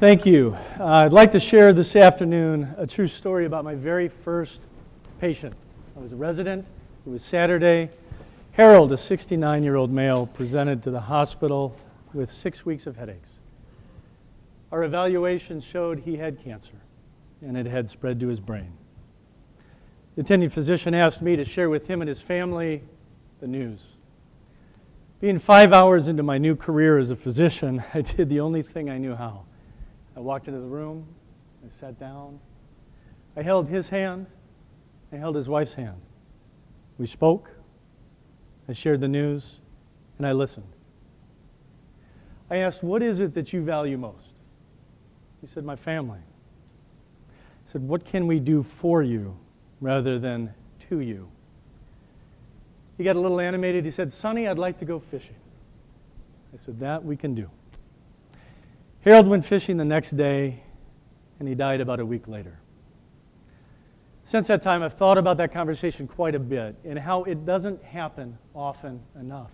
Thank you. I'd like to share this afternoon a true story about my very first patient. I was a resident. It was Saturday. Harold, a 69-year-old male, presented to the hospital with 6 weeks of headaches. Our evaluation showed he had cancer, and it had spread to his brain. The attending physician asked me to share with him and his family the news. Being 5 hours into my new career as a physician, I did the only thing I knew how. I walked into the room, I sat down, I held his hand, I held his wife's hand. We spoke, I shared the news, and I listened. I asked, "What is it that you value most?" He said, "My family." I said, "What can we do for you rather than to you?" He got a little animated. He said, "Sonny, I'd like to go fishing." I said, "That we can do." Harold went fishing the next day, and he died about a week later. Since that time, I've thought about that conversation quite a bit and how it doesn't happen often enough.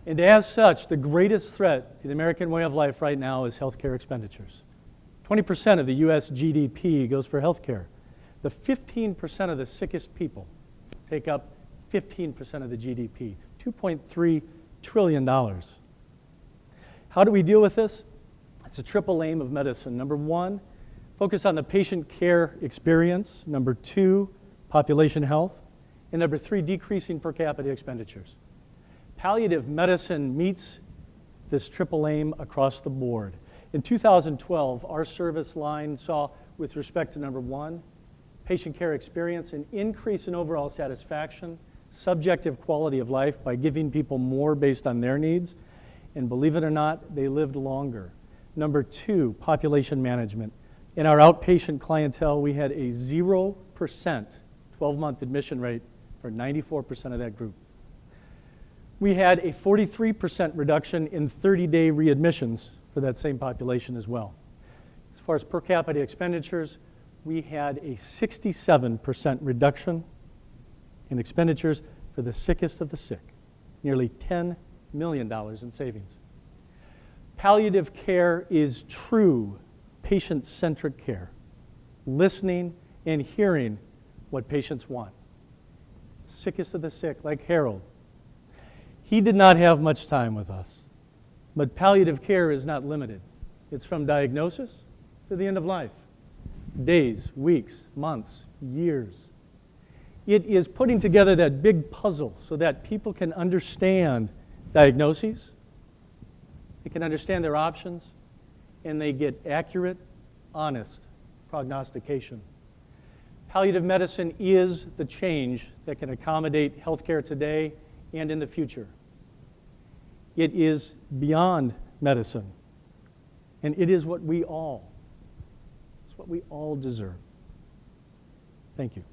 And as such, the greatest threat to the American way of life right now is healthcare expenditures. 20% of the U.S. GDP goes for healthcare. The 15% of the sickest people take up 15% of the GDP, $2.3 trillion. How do we deal with this? It's a triple aim of medicine. Number one, focus on the patient care experience. Number two, population health. And number three, decreasing per capita expenditures. Palliative medicine meets this triple aim across the board. In 2012, our service line saw, with respect to number one, patient care experience, an increase in overall satisfaction, subjective quality of life by giving people more based on their needs. And believe it or not, they lived longer. Number two, population management. In our outpatient clientele, we had a 0% 12-month admission rate for 94% of that group. We had a 43% reduction in 30-day readmissions for that same population as well. As far as per capita expenditures, we had a 67% reduction in expenditures for the sickest of the sick, nearly $10 million in savings. Palliative care is true patient-centric care, listening and hearing what patients want. Sickest of the sick, like Harold. He did not have much time with us, but palliative care is not limited. It's from diagnosis to the end of life. Days, weeks, months, years. It is putting together that big puzzle so that people can understand diagnoses, they can understand their options, and they get accurate, honest prognostication. Palliative medicine is the change that can accommodate healthcare today and in the future. It is beyond medicine, and it is what we all deserve. Thank you.